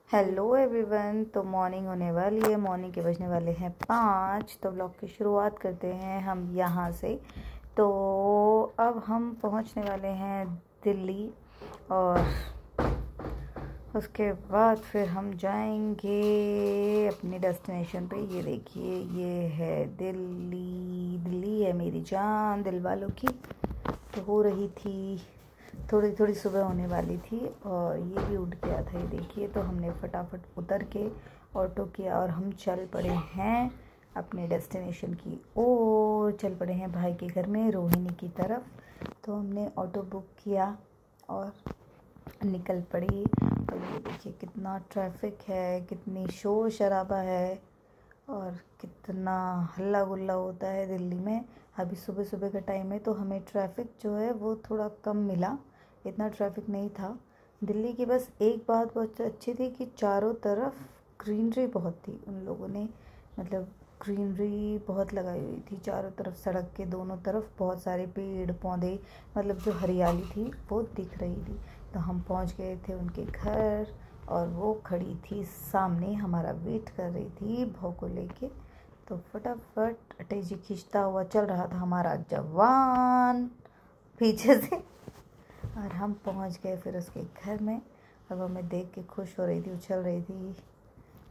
Hello everyone. तो morning होने वाली है, मॉर्निंग के बजने वाले हैं 5। तो ब्लॉग की शुरुआत करते हैं हम यहाँ से। तो अब हम पहुँचने वाले हैं दिल्ली और उसके बाद फिर हम जाएंगे अपने डेस्टिनेशन पे। ये देखिए, ये है दिल्ली। दिल्ली है मेरी जान, दिल वालों की। तो हो रही थी थोड़ी थोड़ी सुबह होने वाली थी और ये भी उठ गया था। ये देखिए, तो हमने फटाफट उतर के ऑटो किया और हम चल पड़े हैं अपने डेस्टिनेशन की ओर। चल पड़े हैं भाई के घर में, रोहिणी की तरफ। तो हमने ऑटो बुक किया और निकल पड़ी। और ये देखिए कितना ट्रैफिक है, कितनी शोर शराबा है और कितना हल्ला गुल्ला होता है दिल्ली में। अभी सुबह सुबह का टाइम है तो हमें ट्रैफिक जो है वो थोड़ा कम मिला, इतना ट्रैफिक नहीं था। दिल्ली की बस एक बात बहुत अच्छी थी कि चारों तरफ ग्रीनरी बहुत थी। उन लोगों ने मतलब ग्रीनरी बहुत लगाई हुई थी चारों तरफ, सड़क के दोनों तरफ बहुत सारे पेड़ पौधे, मतलब जो हरियाली थी वो दिख रही थी। तो हम पहुंच गए थे उनके घर और वो खड़ी थी सामने, हमारा वेट कर रही थी भाव को लेके। तो फटाफट अटैची खींचता हुआ चल रहा था हमारा जवान पीछे से और हम पहुंच गए फिर उसके घर में। और वो हमें देख के खुश हो रही थी, उछल रही थी।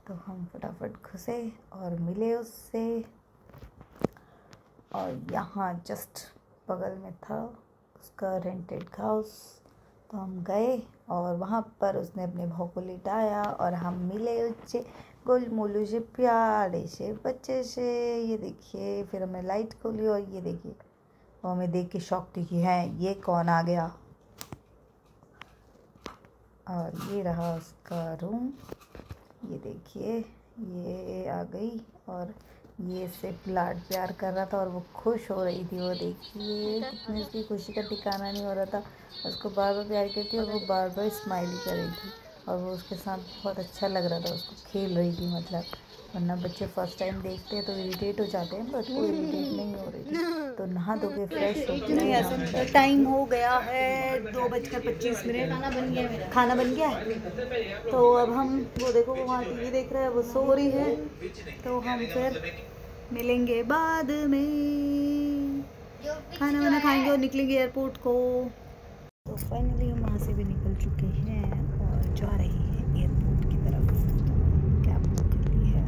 तो हम फटाफट घुसे और मिले उससे। और यहाँ जस्ट बगल में था उसका रेंटेड हाउस। तो हम गए और वहाँ पर उसने अपने भाव को लिटाया और हम मिले उससे गोल मोलू से, प्यारे से बच्चे से। ये देखिए, फिर हमने लाइट खोली और ये देखिए वो हमें देख के शॉक थी कि है ये कौन आ गया। और ये रहा उसका रूम। ये देखिए, ये आ गई और ये सिर्फ लाड प्यार कर रहा था और वो खुश हो रही थी। वो देखिए कितनी उसकी खुशी का ठिकाना नहीं हो रहा था। उसको बार बार प्यार करती और वो बार बार स्माइली कर रही थी और वो उसके साथ बहुत अच्छा लग रहा था, उसको खेल रही थी मतलब। वरना बच्चे फर्स्ट टाइम देखते हैं तो इरिटेट हो जाते हैं, बट वो इरिटेट नहीं हो रही थी। तो नहा धो के फ्रेश होके टाइम हो गया है 2:25। खाना बन गया मेरा, खाना बन गया है। तो अब हम वो देखो वो वहाँ टीवी देख रहे हैं, वो सो रही है। तो हम फिर मिलेंगे बाद में, खाना वाना खाएंगे और निकलेंगे एयरपोर्ट को। तो फाइनली हम वहाँ से भी निकल चुके हैं और जा रहे हैं एयरपोर्ट की तरफ। कैब बुक कर ली है।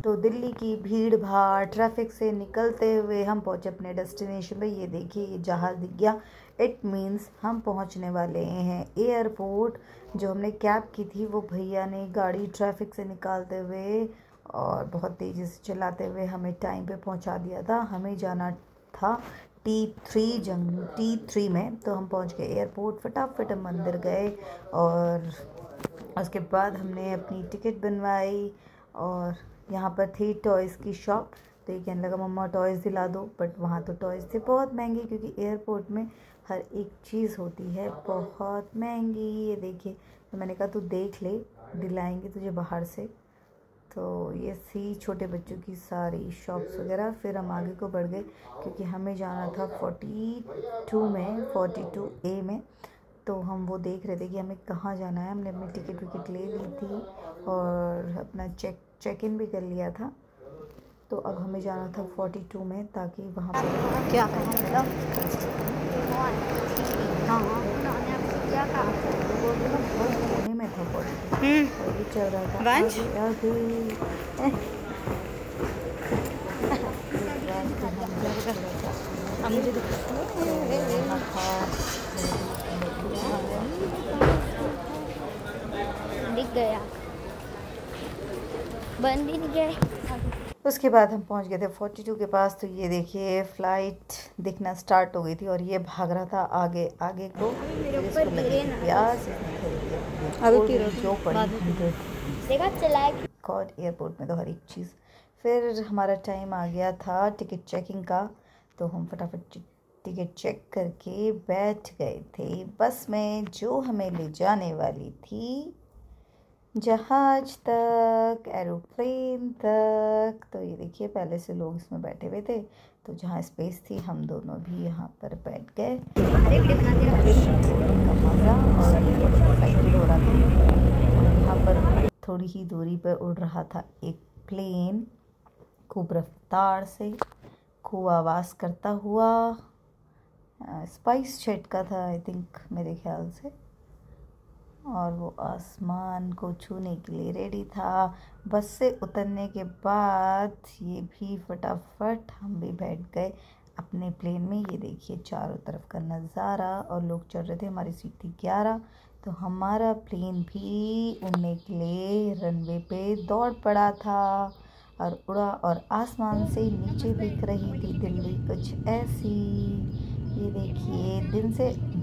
तो दिल्ली की भीड़ भाड़ ट्रैफिक से निकलते हुए हम पहुँचे अपने डेस्टिनेशन पे। ये देखिए, ये जहाज़ दिख गया। इट मीन्स हम पहुँचने वाले हैं एयरपोर्ट। जो हमने कैब की थी वो भैया ने गाड़ी ट्रैफिक से निकालते हुए और बहुत तेज़ी से चलाते हुए हमें टाइम पे पहुँचा दिया था। हमें जाना था T3 में। तो हम पहुँच गए एयरपोर्ट, फटाफट हम अंदर गए और उसके बाद हमने अपनी टिकट बनवाई। और यहाँ पर थी टॉयज़ की शॉप। तो ये कहने लगा मम्मा टॉयज़ दिला दो, बट वहाँ तो टॉयज़ थे बहुत महंगे, क्योंकि एयरपोर्ट में हर एक चीज़ होती है बहुत महंगी। ये देखिए, तो मैंने कहा तू देख ले, दिलाएंगे तुझे बाहर से। तो ये थी छोटे बच्चों की सारी शॉप्स वगैरह। फिर हम आगे को बढ़ गए क्योंकि हमें जाना था 42A में। तो हम वो देख रहे थे कि हमें कहाँ जाना है। हमने अपनी टिकट विकेट ले ली थी और अपना चेक इन भी कर लिया था। तो अब हमें जाना था 42 में, ताकि वहाँ पर क्या मिला। हाँ कोने में था 42 और ये चल रहा था आगे। दिख गया, बंद ही नहीं गए। उसके बाद हम पहुंच गए थे 42 के पास। तो ये देखिए फ्लाइट दिखना स्टार्ट हो गई थी और ये भाग रहा था आगे आगे को। प्याज जो गॉड, एयरपोर्ट में तो हर एक चीज़। फिर हमारा टाइम आ गया था टिकट चेकिंग का। तो हम फटाफट टिकट चेक करके बैठ गए थे बस में, जो हमें ले जाने वाली थी जहाज तक, एरोप्लेन तक। तो ये देखिए पहले से लोग इसमें बैठे हुए थे। तो जहाँ स्पेस थी हम दोनों भी यहाँ पर बैठ गए। मज़ा और एक्साइटेड हो रहा था। यहाँ पर थोड़ी ही दूरी पर उड़ रहा था एक प्लेन, खूब रफ्तार से, खूब आवाज़ करता हुआ। स्पाइस जेट का था आई थिंक, मेरे ख्याल से। और वो आसमान को छूने के लिए रेडी था। बस से उतरने के बाद ये भी फटाफट हम भी बैठ गए अपने प्लेन में। ये देखिए चारों तरफ का नज़ारा, और लोग चढ़ रहे थे। हमारी सीट थी 11, तो हमारा प्लेन भी उड़ने के लिए रनवे पे दौड़ पड़ा था और उड़ा, और आसमान से नीचे दिख रही थी दिल्ली कुछ ऐसी। ये देखिए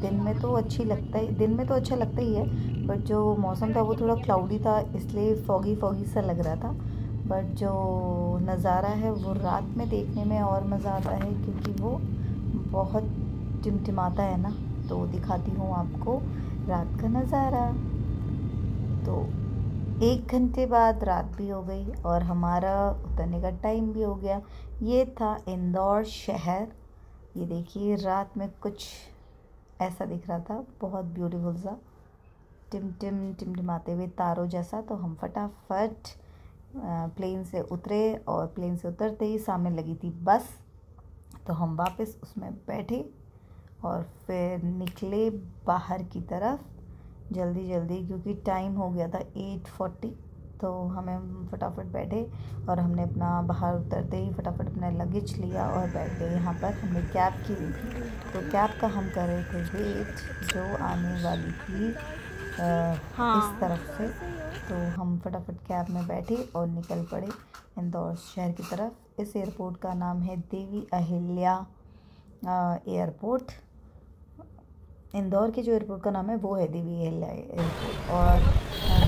दिन में तो अच्छी लगता है, दिन में तो अच्छा लगता ही है, बट जो मौसम था वो थोड़ा क्लाउडी था, इसलिए फॉगी फॉगी सा लग रहा था। बट जो नज़ारा है वो रात में देखने में और मज़ा आता है, क्योंकि वो बहुत टिमटिमाता है ना। तो दिखाती हूँ आपको रात का नज़ारा। तो 1 घंटे बाद रात भी हो गई और हमारा उतरने का टाइम भी हो गया। ये था इंदौर शहर। ये देखिए रात में कुछ ऐसा दिख रहा था, बहुत ब्यूटीफुल सा, टिमटिमाते हुए तारों जैसा। तो हम फटाफट प्लेन से उतरे, और प्लेन से उतरते ही सामने लगी थी बस, तो हम वापस उसमें बैठे और फिर निकले बाहर की तरफ जल्दी जल्दी, क्योंकि टाइम हो गया था 8:40। तो हमें फटाफट बैठे और हमने अपना बाहर उतरते ही फटाफट अपना लगेज लिया और बैठ गए। यहाँ पर हमने कैब की हुई थी, तो कैब का हम कर रहे थे वेट, जो आने वाली थी इस तरफ से। तो हम फटाफट कैब में बैठे और निकल पड़े इंदौर शहर की तरफ। इस एयरपोर्ट का नाम है देवी अहिल्या एयरपोर्ट। इंदौर के जो एयरपोर्ट का नाम है वो है देवी अहिल्या एयरपोर्ट। और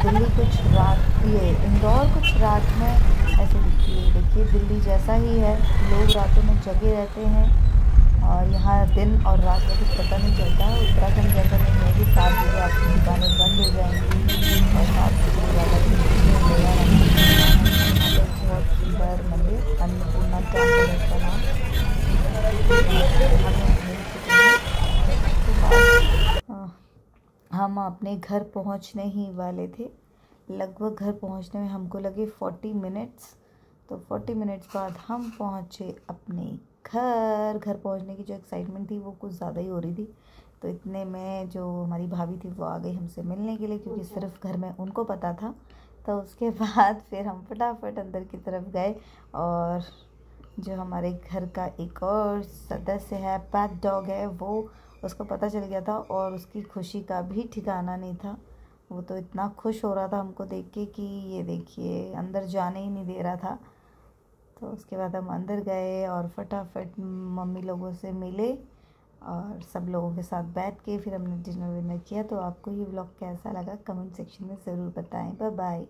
दिल्ली कुछ रात, ये इंदौर कुछ रात में ऐसे दिखती है। देखिए दिल्ली जैसा ही है, लोग रातों में जगे रहते हैं और यहाँ दिन और रात में कुछ पता नहीं चलता है। उत्तराखंड जैसा नहीं है कि 7 बजे आपकी दुकानें बंद हो जाएंगी और 7 बजे ज़्यादा बहुत सुंदर मंदिर अन्नपूर्णा टेम्पल है इसका नाम। हम अपने घर पहुंचने ही वाले थे। लगभग घर पहुंचने में हमको लगे 40 मिनट्स। तो 40 मिनट्स बाद हम पहुंचे अपने घर। घर पहुंचने की जो एक्साइटमेंट थी वो कुछ ज़्यादा ही हो रही थी। तो इतने में जो हमारी भाभी थी वो आ गई हमसे मिलने के लिए, क्योंकि सिर्फ घर में उनको पता था। तो उसके बाद फिर हम फटाफट अंदर की तरफ गए, और जो हमारे घर का एक और सदस्य है, पैट डॉग है, वो उसको पता चल गया था और उसकी खुशी का भी ठिकाना नहीं था। वो तो इतना खुश हो रहा था हमको देख के कि ये देखिए अंदर जाने ही नहीं दे रहा था। तो उसके बाद हम अंदर गए और फटाफट मम्मी लोगों से मिले और सब लोगों के साथ बैठ के फिर हमने डिनर विनर किया। तो आपको ये व्लॉग कैसा लगा कमेंट सेक्शन में ज़रूर बताएं। Bye bye.